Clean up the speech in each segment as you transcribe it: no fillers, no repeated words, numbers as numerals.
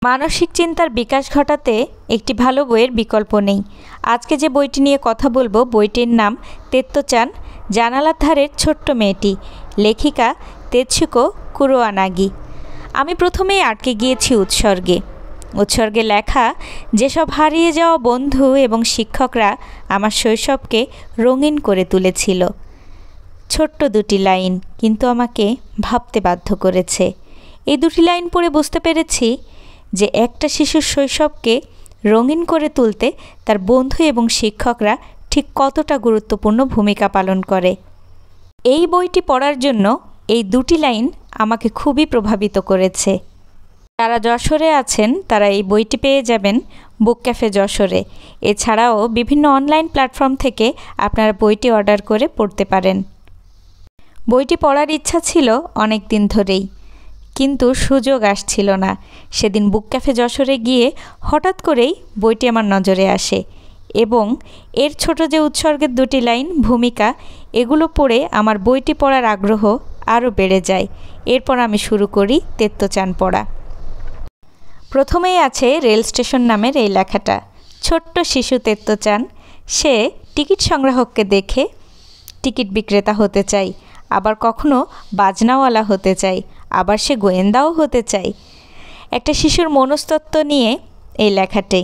মানসিক চিন্তার বিকাশ ঘটাতে একটি ভালো বইয়ের বিকল্প নেই। আজকে যে বইটি নিয়ে কথা বলবো, বইটির নাম তেত্তোচান, জানালার ধারের ছোট্ট মেয়েটি, লেখিকা তেৎসুকো কুরোয়ানাগি। আমি প্রথমেই আটকে গিয়েছি উৎসর্গে লেখা যেসব হারিয়ে যাওয়া বন্ধু এবং শিক্ষকরা আমার শৈশবকে রঙিন করে তুলেছিল। ছোট্ট দুটি লাইন কিন্তু আমাকে ভাবতে বাধ্য করেছে। এই দুটি লাইন পড়ে বুঝতে পেরেছি যে একটা শিশুর শৈশবকে রঙিন করে তুলতে তার বন্ধু এবং শিক্ষকরা ঠিক কতটা গুরুত্বপূর্ণ ভূমিকা পালন করে। এই বইটি পড়ার জন্য এই দুটি লাইন আমাকে খুবই প্রভাবিত করেছে। যারা যশোরে আছেন তারা এই বইটি পেয়ে যাবেন বুক ক্যাফে যশোরে। এছাড়াও বিভিন্ন অনলাইন প্ল্যাটফর্ম থেকে আপনারা বইটি অর্ডার করে পড়তে পারেন। বইটি পড়ার ইচ্ছা ছিল অনেক দিন ধরেই, কিন্তু সুযোগ আসছিল না। সেদিন বুক ক্যাফে যশোরে গিয়ে হঠাৎ করেই বইটি আমার নজরে আসে এবং এর ছোট যে উৎসর্গের দুটি লাইন, ভূমিকা, এগুলো পড়ে আমার বইটি পড়ার আগ্রহ আরও বেড়ে যায়। এরপর আমি শুরু করি তেত্তোচান পড়া। প্রথমেই আছে রেল স্টেশন নামের এই লেখাটা। ছোট্ট শিশু তেত্তোচান, সে টিকিট সংগ্রাহককে দেখে টিকিট বিক্রেতা হতে চায়, আবার কখনো বাজনাওয়ালা হতে চায়, আবার সে গোয়েন্দাও হতে চায়। একটা শিশুর মনস্তত্ত্ব নিয়ে এই লেখাটি।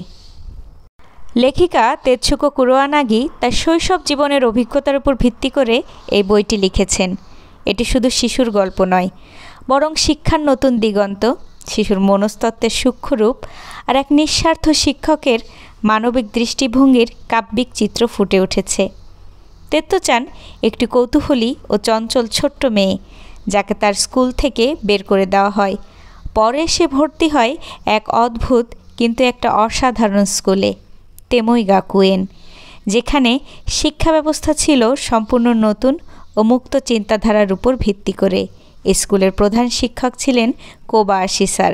লেখিকা তেৎসুকো কুরোয়ানাগি তার শৈশব জীবনের অভিজ্ঞতার উপর ভিত্তি করে এই বইটি লিখেছেন। এটি শুধু শিশুর গল্প নয়, বরং শিক্ষার নতুন দিগন্ত, শিশুর মনস্তত্ত্বের সূক্ষ্মরূপ আর এক নিঃস্বার্থ শিক্ষকের মানবিক দৃষ্টিভঙ্গির কাব্যিক চিত্র ফুটে উঠেছে। তেত্তোচান একটি কৌতূহলী ও চঞ্চল ছোট্ট মেয়ে, যাকে তার স্কুল থেকে বের করে দেওয়া হয়। পরে সে ভর্তি হয় এক অদ্ভুত কিন্তু একটা অসাধারণ স্কুলে, তেমোই গাকুয়েন, যেখানে শিক্ষা ব্যবস্থা ছিল সম্পূর্ণ নতুন ও মুক্ত চিন্তাধারার উপর ভিত্তি করে। স্কুলের প্রধান শিক্ষক ছিলেন কোবায়াশি স্যার,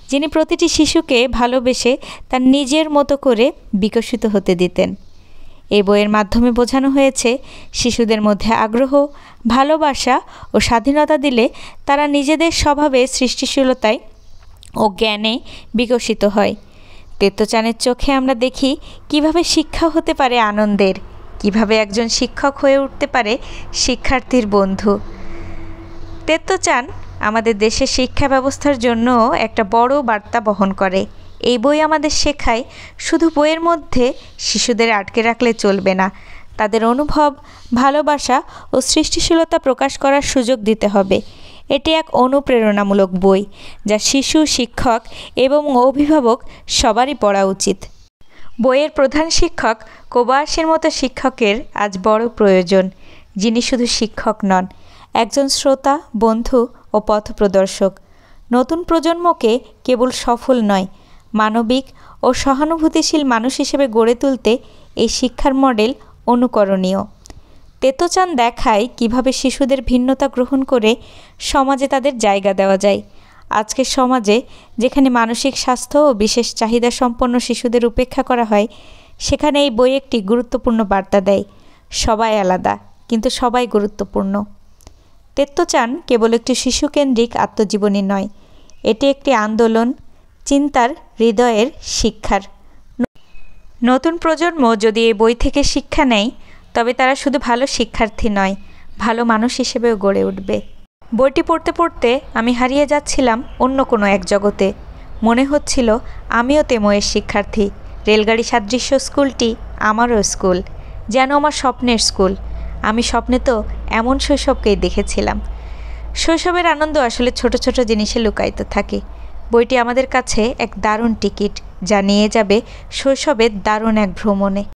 যিনি প্রতিটি শিশুকে ভালোবেসে তার নিজের মতো করে বিকশিত হতে দিতেন। এই বইয়ের মাধ্যমে বোঝানো হয়েছে শিশুদের মধ্যে আগ্রহ, ভালোবাসা ও স্বাধীনতা দিলে তারা নিজেদের স্বভাবে, সৃষ্টিশীলতায় ও জ্ঞানে বিকশিত হয়। তেত্তোচানের চোখে আমরা দেখি কিভাবে শিক্ষা হতে পারে আনন্দের, কিভাবে একজন শিক্ষক হয়ে উঠতে পারে শিক্ষার্থীর বন্ধু। তেত্তোচান আমাদের দেশের শিক্ষা ব্যবস্থার জন্য একটা বড় বার্তা বহন করে। এই বই আমাদের শেখায় শুধু বইয়ের মধ্যে শিশুদের আটকে রাখলে চলবে না, তাদের অনুভব, ভালোবাসা ও সৃষ্টিশীলতা প্রকাশ করার সুযোগ দিতে হবে। এটি এক অনুপ্রেরণামূলক বই যা শিশু, শিক্ষক এবং অভিভাবক সবারই পড়া উচিত। বইয়ের প্রধান শিক্ষক কোবায়াশির মতো শিক্ষকের আজ বড় প্রয়োজন, যিনি শুধু শিক্ষক নন, একজন শ্রোতা, বন্ধু ও পথপ্রদর্শক। নতুন প্রজন্মকে কেবল সফল নয়, মানবিক ও সহানুভূতিশীল মানুষ হিসেবে গড়ে তুলতে এই শিক্ষার মডেল অনুকরণীয়। তেত্তোচান দেখায় কিভাবে শিশুদের ভিন্নতা গ্রহণ করে সমাজে তাদের জায়গা দেওয়া যায়। আজকের সমাজে যেখানে মানসিক স্বাস্থ্য ও বিশেষ চাহিদা সম্পন্ন শিশুদের উপেক্ষা করা হয়, সেখানে এই বই একটি গুরুত্বপূর্ণ বার্তা দেয়। সবাই আলাদা, কিন্তু সবাই গুরুত্বপূর্ণ। তেত্তোচান কেবল একটি শিশুকেন্দ্রিক আত্মজীবনী নয়, এটি একটি আন্দোলন, চিন্তার, হৃদয়ের, শিক্ষার। নতুন প্রজন্ম যদি এই বই থেকে শিক্ষা নেয়, তবে তারা শুধু ভালো শিক্ষার্থী নয়, ভালো মানুষ হিসেবেও গড়ে উঠবে। বইটি পড়তে পড়তে আমি হারিয়ে যাচ্ছিলাম অন্য কোনো এক জগতে। মনে হচ্ছিল আমিও তেমোয়ের শিক্ষার্থী। রেলগাড়ি সাদৃশ্য স্কুলটি আমারও স্কুল, যেন আমার স্বপ্নের স্কুল। আমি স্বপ্নে তো এমন শৈশবকেই দেখেছিলাম। শৈশবের আনন্দ আসলে ছোট ছোট জিনিসে লুকায়িত থাকে। বইটি আমাদের কাছে এক দারুণ টিকিট, যা নিয়ে যাবে শৈশবের দারুণ এক ভ্রমণে।